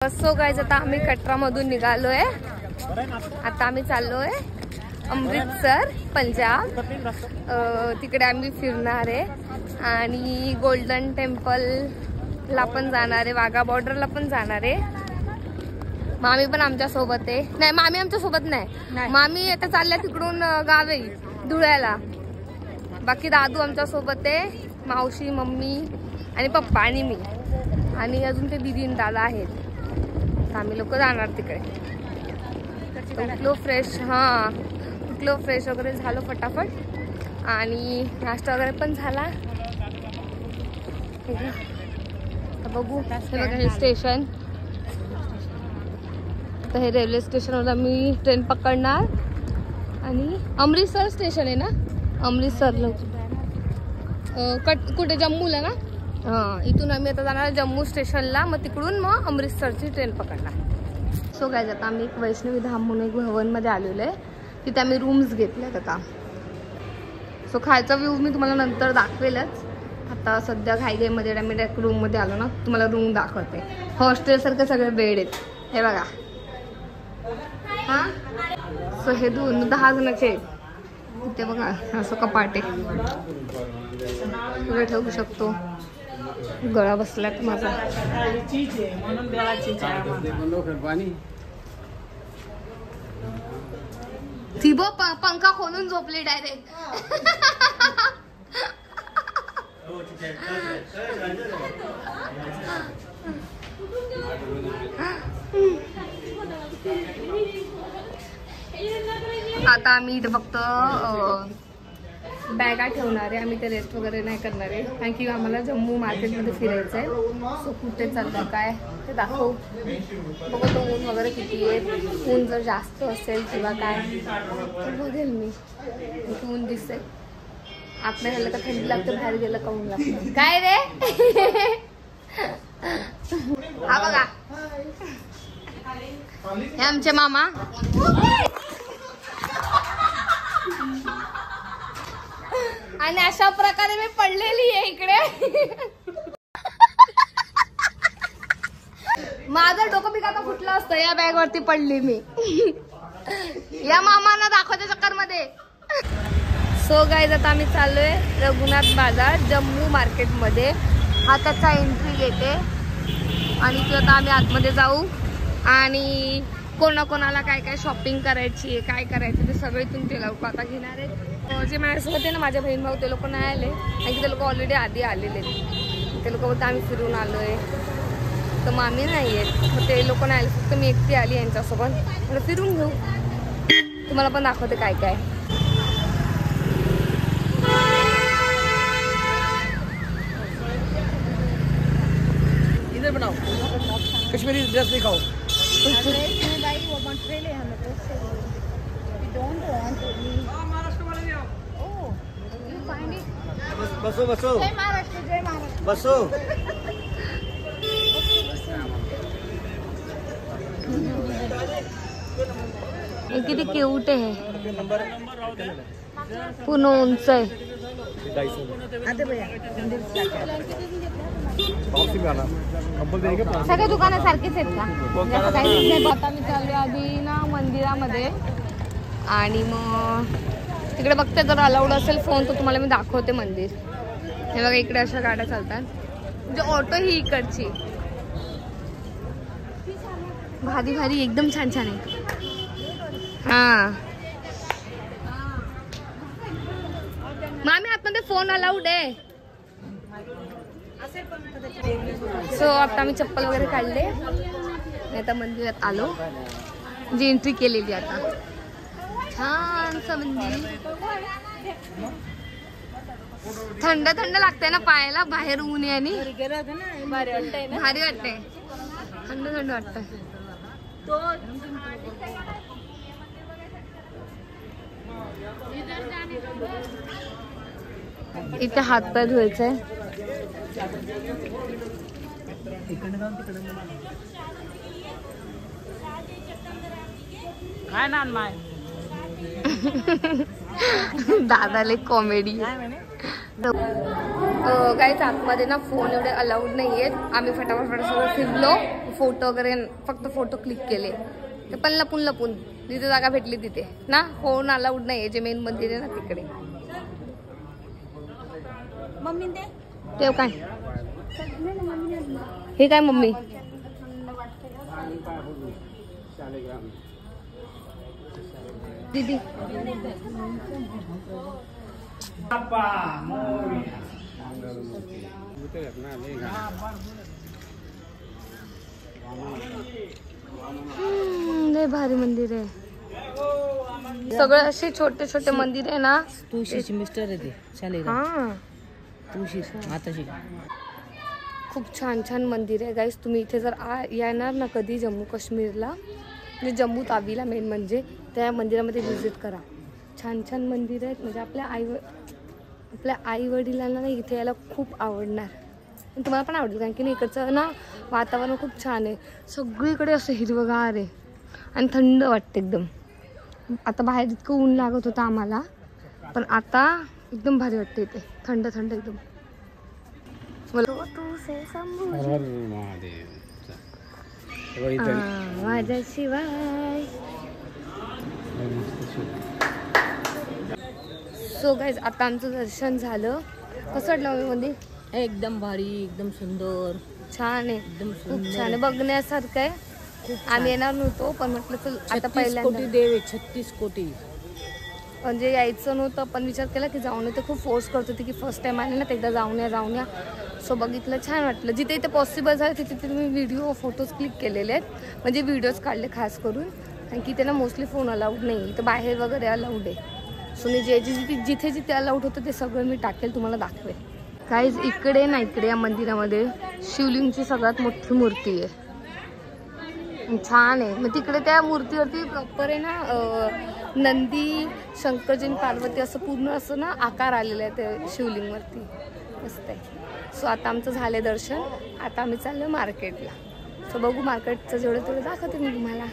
So guys आता आम्ही कटरा मधून निघालोय। आता आम्ही चाललोय अमृतसर पंजाब। तिकडे आम्ही फिरणार आहे आणि गोल्डन टेम्पल ला पण जाणार आहे, वाघा बॉर्डरला पण जाणार आहे। मामी पण आमच्या सोबत आहे। नाही मामी आमच्या सोबत नाही, मामी आता चालल्या तिकडून गावी धुळ्याला। बाकी दादू आमच्या सोबत आहे, मावशी मम्मी आणि पप्पा आणि मी आणि अजून ते दीदी आणि दादा आहेत। आम्ही लोक जाणार तिकडे। उठलो फ्रेश, उठलो फ्रेश वगैरे झालो फटाफट आणि नाश्ता वगैरे पण झाला। बघू हिल स्टेशन। तर हे रेल्वे स्टेशनवर मी ट्रेन पकडणार आणि अमृतसर स्टेशन आहे ना, अमृतसरला कुठे जम्मूला ना। इथून आम्ही आता जाणार जम्मू स्टेशनला, मग तिकडून मग अमृतसरची ट्रेन पकडणार। सो गाइस आता आम्ही एक वैष्णवी धाम म्हणून एक भवनमध्ये आलेलो आहे, तिथे आम्ही रूम्स घेतल्यात आता। सो खायचा व्ह्यू मी तुम्हाला नंतर दाखवेलच। आता सध्या घाईघाईमध्ये आम्ही डायरेक्ट रूममध्ये आलो ना, तुम्हाला रूम दाखवते। हॉस्टेलसारखे सगळे बेड आहेत, हे बघा। सो हे 10 जणांचे आहेत। इथे बघा असं कपाट आहे, पुढे ठेवू शकतो। गळा बसलात माझा। थिबो पंखा खोलून झोपले डायरेक्ट। आता आम्ही इथे फक्त बॅगा ठेवणार आहे, आम्ही ते रेस्ट वगैरे नाही करणार आहे, कारण की आम्हाला जम्मू मार्केटमध्ये फिरायचं आहे। सो कुठे चाललं काय ते दाखवू। बघा तो ऊन वगैरे किती आहे, ऊन जर जास्त असेल किंवा काय तर बघेल मी। ऊन दिसेल, आपल्या गेलं का थंडी लागते, बाहेर गेलं का ऊन लागतं। काय रे हा बघा हे आमचे मामा। आणि अशा प्रकारे मी पडलेली आहे इकडे। माझं डोकं बी आता फुटलं असतं, या बॅग वरती पडली मी। या मामांना दाखवते चक्कर मध्ये। सो गाइस आता आम्ही चाललोय रघुनाथ बाजार जम्मू मार्केट मध्ये। हा त्याचा एंट्री गेट आहे आणि इथे आता आम्ही आतमध्ये जाऊ आणि कोणाकोणाला काय काय शॉपिंग करायची आहे, काय करायचं ते सगळे इथून ते लोक आता घेणार आहेत। जे माझ्यासोबत आहे ना माझे बहीण भाऊ, ते लोक नाही आले कारण की ते लोक ऑलरेडी आधी आलेले। ते लोक बोलतात आम्ही फिरून आलोय, तर मामी नाही आहेत, मग ते लोक नाही आले, फक्त मी एकटी आली यांच्यासोबत। मला फिरून घेऊ, तुम्हाला पण दाखवते काय काय। इधर बनाओ, कश्मीरी ड्रेस दिखाओ। भाई वो मटेरियल है हमें तो से वी डोंट वांट महाराष्ट्र वाले भी आओ। Oh you find it. बसो बसो, जय महाराष्ट्र, जय महाराष्ट्र। बसो। हे किती क्यूट आहे, पूर्ण उंच आहे। आते भैया सगळे दुकानं सारखीच आहेत का? जास्त काहीच नाही। आता मी चालले आधी ना मंदिरामध्ये आणि मग तिकडे बघते जर अलाउड असेल फोन तर तुम्हाला मी दाखवते मंदिर। हे बघा इकडे अशा गाड्या चालतात, म्हणजे ऑटो ही इकडची भारी भारी एकदम छान छान आहे। मामी आतमध्ये फोन अलाउड आहे। सो आता आम्ही चप्पल वगैरे काढले, आता मंदिरात आलो, जी एंट्री केलेली आता। छान मंदिर, थंड थंड लागतंय ना पायाला, बाहेर ऊन आहे आणि भारी वाटतंय, थंड थंड वाटतंय। इथे हात पाय धुवायचंय। काय ना माय दादाले कॉमेडी। गाईज आतमध्ये ना फोन एवढे अलाउड नाही आहेत। आम्ही फटाफट सगळं फिरलो, फोटो वगैरे फक्त फोटो क्लिक केले ते पण लपून लपून जिथे जागा भेटली तिथे ना. फोन अलाउड नाही जे मेन मंदिर आहे ना तिकडे. मम्मी दे तेव काय हे काय मम्मी दीदी लय भारी मंदिर आहे. सगळं असे छोटे छोटे मंदिर आहे ना. तुळशीची मिस्टर आहे ते शालेगाव. हा तुळशी माताची. खूप छान छान मंदिर आहे गाईस. तुम्ही इथे जर येणार ना कधी जम्मू काश्मीरला म्हणजे जम्मू तावीला मेन म्हणजे त्या मंदिरामध्ये व्हिजिट करा. छान छान मंदिर आहेत. म्हणजे आपल्या आई वडिलांना ना इथे यायला खूप आवडणार. तुम्हाला पण आवडेल कारण की ना इकडचं ना वातावरण खूप छान आहे. सगळीकडे असं हिरवगार आहे आणि थंड वाटते एकदम. आता बाहेर इतकं ऊन लागत होतं आम्हाला पण आता एकदम भारी वाटते इथे थंड थंड एकदम. माझ्याशिवाय. सो गाईज आता आमचं दर्शन झालं. कसं वाटलं मंदिर? एकदम भारी, एकदम सुंदर, छान आहे. एकदम खूप छान आहे, बघण्यासारखं आहे. आम्ही येणार नव्हतो पण म्हटलं चल आता पहिल्यांदा. देव आहे 36 कोटी. म्हणजे यायचं नव्हतं पण विचार केला की जाऊन येते. खूप फोर्स करत होती की फर्स्ट टाइम आले ना तर एकदा जाऊन या. सो बघितलं, छान वाटलं. जिथे इथे पॉसिबल झालं तिथे मी व्हिडिओ फोटोज क्लिक केलेले आहेत. म्हणजे व्हिडिओज काढले खास करून कारण की त्यांना मोस्टली फोन अलाउड नाही. इथं बाहेर वगैरे अलाउड आहे. सो मी जिथे जिथे अलाउड होतं ते सगळं मी टाकेल, तुम्हाला दाखवेल. काहीच इकडे ना इकडे या मंदिरामध्ये शिवलिंगची सगळ्यात मोठी मूर्ती आहे. छान आहे. मग तिकडे त्या मूर्तीवरती प्रॉपर आहे ना नंदी, शंकरजी, पार्वती असं पूर्ण असं ना आकार आलेला आहे त्या शिवलिंगवरती. मस्त आहे. सो आता आमचं झालं दर्शन. आता आम्ही चाललो मार्केटला. सो बघू मार्केटचं जेवढं तेवढं दाखवते मी तुम्हाला.